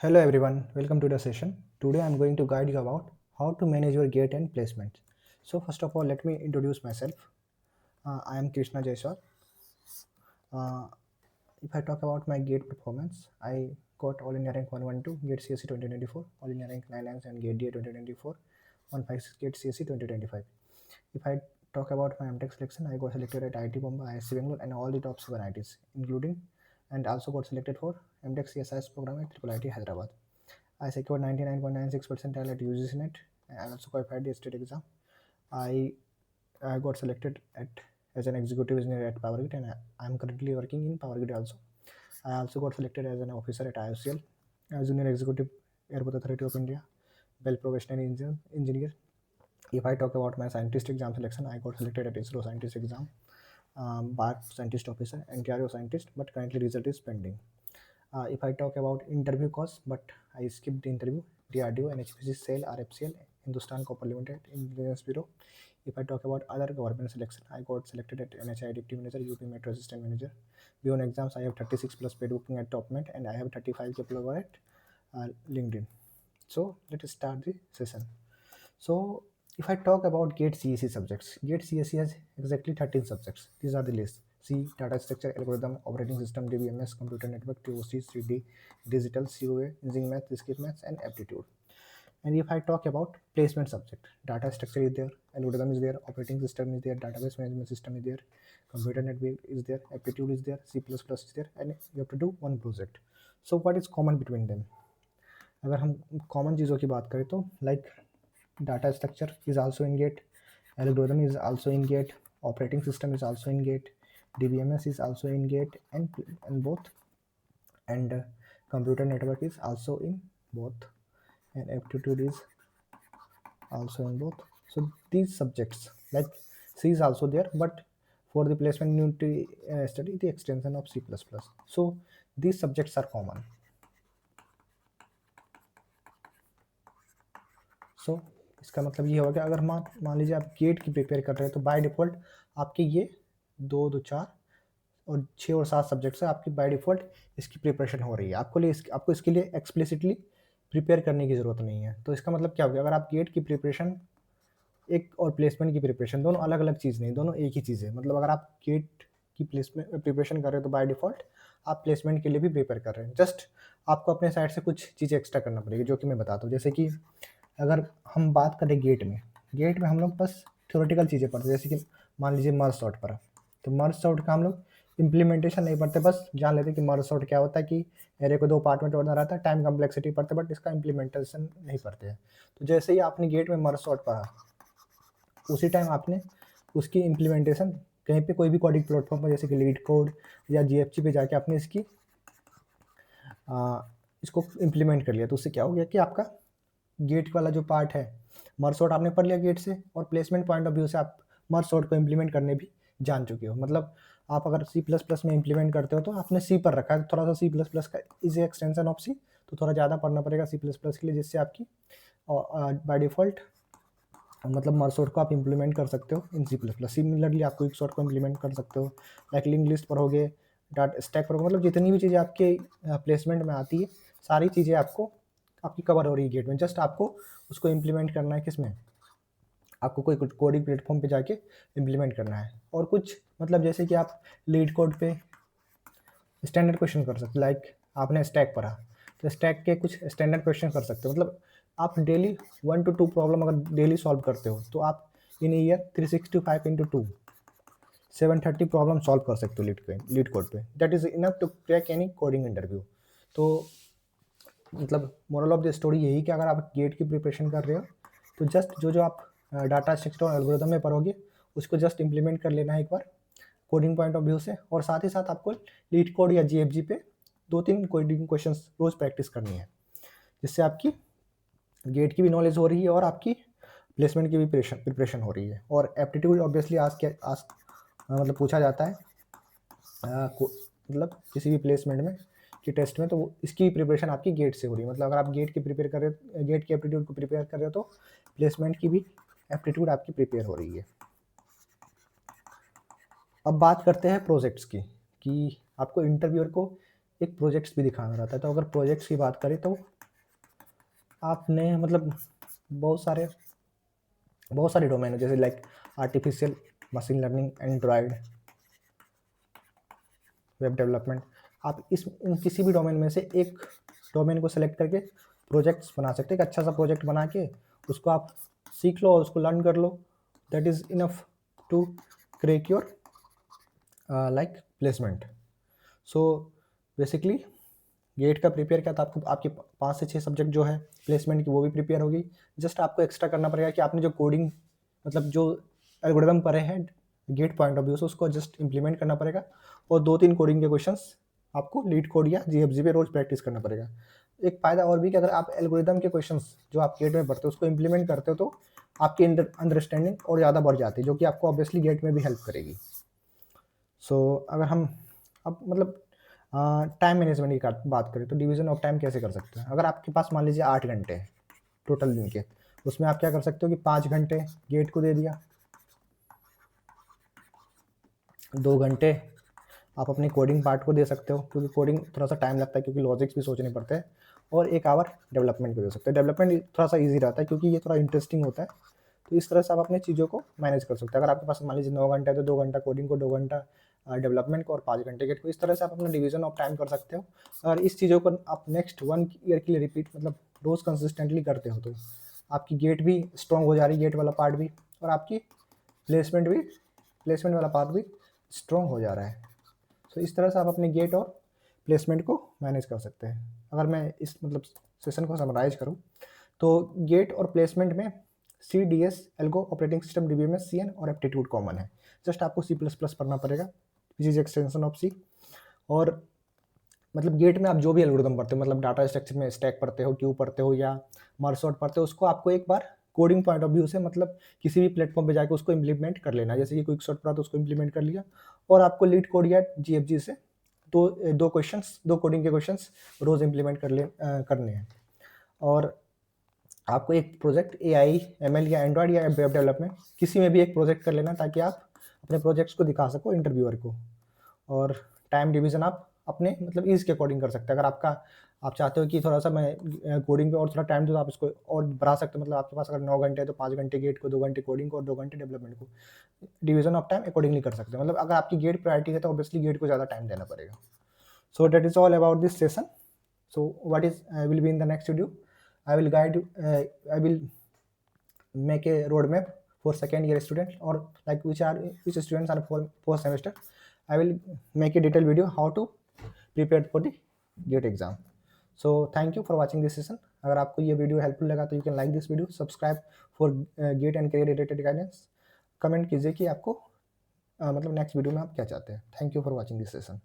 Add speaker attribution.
Speaker 1: Hello everyone, welcome to the session. Today I am going to guide you about how to manage your gate and placements. So first of all, let me introduce myself. I am Krishna Jaiswal. Uh, if I talk about my gate performance, I got All India Rank 112, Gate CSE 2024, All India Rank 99 and Gate DA 2024, 156 Gate CSE 2025. If I talk about my MTech selection, I got selected at IIT Bombay, IISc Bangalore and all the top 7 IITs, including and also got selected for MTech CSIS program at IIIT Hyderabad. I secured 99.96 percentile at UGC NET and also qualified the state exam. I got selected as an executive engineer at PowerGrid and I am currently working in PowerGrid also. I also got selected as an officer at IOCL, as Junior Executive Airport Authority of India, Bell Professional Engineer. If I talk about my scientist exam selection, I got selected at ISRO scientist exam, BARC scientist officer and TRO scientist, but currently result is pending. If I talk about interview costs, but I skipped the interview, DRDO, NHPC, SAIL, RFCL, Hindustan Copper Limited, Intelligence Bureau. If I talk about other government selection, I got selected at NHI Deputy Manager, UP Metro Assistant Manager. Beyond exams, I have 36 plus paid booking at TopMed and I have 35K plus at LinkedIn. So let us start the session. So if I talk about GATE CSE subjects, GATE CSE has exactly 13 subjects. These are the list. C, data structure, algorithm, operating system, DBMS, computer network, TOC, 3D, digital, COA, engineering math, discrete maths, and aptitude. And if I talk about placement subject, data structure is there, algorithm is there, operating system is there, database management system is there, computer network is there, aptitude is there, C++ is there, and you have to do one project. So what is common between them? अगर हम common चीज़ों की बात करें तो like data structure is also in gate, algorithm is also in gate, operating system is also in gate, DBMS is also in gate and both, and computer network is also in both, and aptitude is also in both. So these subjects, like C is also there, but for the placement you need to study the extension of C++. So these subjects are common. सो इसका मतलब ये होगा कि अगर मान लीजिए आप gate की प्रिपेयर कर रहे हैं तो बाय डिफ़ॉल्ट आपके ये 2, 2, 4 और 6 और 7 सब्जेक्ट से आपकी बाय डिफ़ॉल्ट इसकी प्रिपरेशन हो रही है। आपको इसके लिए एक्सप्लिसिटली प्रिपेयर करने की ज़रूरत नहीं है। तो इसका मतलब क्या हो गया, अगर आप गेट की प्रिपरेशन एक और प्लेसमेंट की प्रिपरेशन दोनों अलग-अलग चीज़ नहीं, दोनों एक ही चीज़ है। मतलब अगर आप गेट की प्रिपरेशन कर रहे हो तो बाय डिफ़ॉल्ट आप प्लेसमेंट के लिए भी प्रिपेयर कर रहे हैं। जस्ट आपको अपने साइड से कुछ चीज़ें एक्स्ट्रा करना पड़ेगी, जो कि मैं बताता हूँ। जैसे कि अगर हम बात करें गेट में हम लोग बस थ्योरेटिकल चीज़ें पढ़ते हैं, जैसे कि मान लीजिए मर्ज सॉर्ट पर, तो मर्ज सॉर्ट का हम लोग इम्प्लीमेंटेशन नहीं पढ़ते, बस जान लेते हैं कि मर्ज सॉर्ट क्या होता है, कि एरे को 2 पार्ट में तोड़ना रहता है, टाइम कम्प्लेक्सिटी पढ़ते, बट इसका इम्प्लीमेंटेशन नहीं पढ़ते हैं। तो जैसे ही आपने गेट में मर्ज सॉर्ट पढ़ा, उसी टाइम आपने उसकी इम्प्लीमेंटेशन कहीं पे कोई भी कोडिंग प्लेटफॉर्म पर, जैसे कि लीड कोड या GFG पे जाके आपने इसको इम्प्लीमेंट कर लिया। तो उससे क्या हो गया कि आपका गेट वाला जो पार्ट है, मर्ज सॉर्ट आपने पढ़ लिया गेट से, और प्लेसमेंट पॉइंट ऑफ व्यू से आप मर्ज सॉर्ट को इम्प्लीमेंट करने भी जान चुके हो। मतलब आप अगर C++ में इम्प्लीमेंट करते हो तो आपने C पर रखा है, थोड़ा सा C++ का इज एक्सटेंशन ऑफ C, तो थोड़ा ज़्यादा पढ़ना पड़ेगा C++ के लिए, जिससे आपकी बाय डिफ़ॉल्ट मतलब मर्ज सॉर्ट को आप इम्प्लीमेंट कर सकते हो इन C++। सिमिलरली आप क्विक सॉर्ट को इम्प्लीमेंट कर सकते हो, लाइक लिंक लिस्ट पढ़ोगे, डाटा स्टैक पढ़ोगे, मतलब जितनी भी चीज़ें आपके प्लेसमेंट में आती है सारी चीज़ें आपकी कवर हो रही है गेट में। जस्ट आपको उसको इम्प्लीमेंट करना है, किसमें, आपको कोई कोडिंग प्लेटफॉर्म पे जाके इम्प्लीमेंट करना है। और कुछ मतलब जैसे कि आप लीड कोड पे स्टैंडर्ड क्वेश्चन कर सकते हो, लाइक आपने स्टैक पढ़ा तो स्टैक के कुछ स्टैंडर्ड क्वेश्चन कर सकते हो। मतलब आप डेली 1 to 2 प्रॉब्लम अगर डेली सॉल्व करते हो तो आप in year 365 into 2 730 problem solve कर सकते हो लीड कोड पे। That is enough to crack any coding interview. तो मतलब मोरल ऑफ द स्टोरी यही कि अगर आप गेट की प्रिपरेशन कर रहे हो तो जस्ट जो आप डाटा स्ट्रक्चर और एल्गोरिथम में पढ़ोगे उसको जस्ट इम्प्लीमेंट कर लेना है एक बार कोडिंग पॉइंट ऑफ व्यू से, और साथ ही साथ आपको लीड कोड या GFG पे 2-3 कोडिंग क्वेश्चन रोज प्रैक्टिस करनी है, जिससे आपकी गेट की भी नॉलेज हो रही है और आपकी प्लेसमेंट की भी प्रिपरेशन हो रही है। और एप्टीट्यूड ऑब्वियसली मतलब पूछा जाता है मतलब किसी भी प्लेसमेंट में कि टेस्ट में, तो इसकी प्रिपरेशन आपकी गेट से हो रही है। मतलब अगर आप गेट की एप्टीट्यूड को प्रिपेयर कर रहे हो तो प्लेसमेंट की भी एप्टीट्यूड आपकी प्रिपेयर हो रही है। अब बात करते हैं प्रोजेक्ट्स की, कि आपको इंटरव्यूअर को एक प्रोजेक्ट्स भी दिखाना रहता है। तो अगर प्रोजेक्ट्स की बात करें तो आपने मतलब बहुत सारे डोमेन है, जैसे like artificial machine learning, Android, web development. आप इन किसी भी डोमेन में से एक डोमेन को सेलेक्ट करके प्रोजेक्ट्स बना सकते हैं। एक अच्छा सा प्रोजेक्ट बना के उसको आप सीख लो और उसको लर्न कर लो, that is enough to crack your like placement. So basically GATE का प्रिपेयर क्या था, आपको आपके 5 से 6 सब्जेक्ट जो है प्लेसमेंट की वो भी प्रिपेयर होगी। जस्ट आपको एक्स्ट्रा करना पड़ेगा कि आपने जो कोडिंग मतलब जो एल्गोरिदम पढ़े हैं गेट पॉइंट ऑफ व्यू से, उसको जस्ट इंप्लीमेंट करना पड़ेगा। और 2-3 कोडिंग के क्वेश्चंस आपको लीड कोड या जीएफजी पे रोज प्रैक्टिस करना पड़ेगा। एक फ़ायदा और भी कि अगर आप एल्गोरिदम के क्वेश्चंस जो आप गेट में पढ़ते हो उसको इंप्लीमेंट करते हो तो आपकी अंडरस्टैंडिंग और ज़्यादा बढ़ जाती है, जो कि आपको ऑब्वियसली गेट में भी हेल्प करेगी। सो अगर हम अब मतलब टाइम मैनेजमेंट की बात करें तो डिवीजन ऑफ टाइम कैसे कर सकते हैं। अगर आपके पास मान लीजिए 8 घंटे हैं टोटल दिन के, उसमें आप क्या कर सकते हो कि 5 घंटे गेट को दे दिया, 2 घंटे आप अपनी कोडिंग पार्ट को दे सकते हो, क्योंकि कोडिंग थोड़ा सा टाइम लगता है क्योंकि लॉजिक्स भी सोचने पड़ते हैं, और 1 आवर डेवलपमेंट को दे सकते हैं। डेवलपमेंट थोड़ा सा ईजी रहता है क्योंकि ये थोड़ा इंटरेस्टिंग होता है। तो इस तरह से आप अपनी चीज़ों को मैनेज कर सकते हैं। अगर आपके पास मान लीजिए 9 घंटे है तो 2 घंटा कोडिंग को, 2 घंटा डेवलपमेंट को और 5 घंटे गेट को। इस तरह से आप अपना डिवीजन ऑफ टाइम कर सकते हो। और इस चीज़ों को आप नेक्स्ट 1 ईयर के लिए रिपीट मतलब रोज़ कंसिस्टेंटली करते हो तो आपकी गेट भी स्ट्रॉन्ग हो जा रही है, गेट वाला पार्ट भी, और आपकी प्लेसमेंट वाला पार्ट भी स्ट्रॉन्ग हो जा रहा है। तो इस तरह से आप अपने गेट और प्लेसमेंट को मैनेज कर सकते हैं। अगर मैं इस मतलब सेशन को समराइज करूं तो गेट और प्लेसमेंट में C D S, algo, operating system, DBMS, CN और एप्टीट्यूड कॉमन है। जस्ट आपको सी प्लस प्लस पढ़ना पड़ेगा, which is extension of C. और मतलब गेट में आप जो भी एल्गोरिदम पढ़ते हो, मतलब डाटा स्ट्रक्चर में स्टैक पढ़ते हो, क्यू पढ़ते हो या मर्ज पढ़ते हो, उसको आपको एक बार कोडिंग पॉइंट ऑफ व्यू से मतलब किसी भी प्लेटफॉर्म पे जाकर उसको इंप्लीमेंट कर लेना। जैसे कि क्विक शॉर्ट पढ़ा तो उसको इंप्लीमेंट कर लिया, और आपको लीड कोड या जीएफजी से दो कोडिंग के क्वेश्चंस रोज इंप्लीमेंट करने हैं। और आपको एक प्रोजेक्ट एआई, एमएल या एंड्रॉयड या वेब डेवलपमेंट किसी में भी एक प्रोजेक्ट कर लेना, ताकि आप अपने प्रोजेक्ट्स को दिखा सको इंटरव्यूअर को। और टाइम डिवीजन आप अपने मतलब ईज के अकॉर्डिंग कर सकते हैं। अगर आप चाहते हो कि थोड़ा सा मैं कोडिंग पे और थोड़ा टाइम दूँ तो आप इसको और बढ़ा सकते हो। मतलब आपके पास अगर 9 घंटे है तो 5 घंटे गेट को, 2 घंटे कोडिंग को और 2 घंटे डेवलपमेंट को। डिवीजन ऑफ टाइम अकॉर्डिंगली कर सकते हैं। मतलब अगर आपकी गेट प्रायोरिटी है तो ऑब्वियसली गेट को ज़्यादा टाइम देना पड़ेगा। So that is all about this session. So what is will be in the next video, I will guide you, I will make a roadmap for second year students, or like which students are for semester. I will make a detailed video how to prepare for the GATE exam. So thank you for watching this session. अगर आपको ये video helpful लगा तो you can like this video, subscribe for GATE and career related guidance, comment कीजिए कि आपको मतलब next video में आप क्या चाहते हैं। Thank you for watching this session.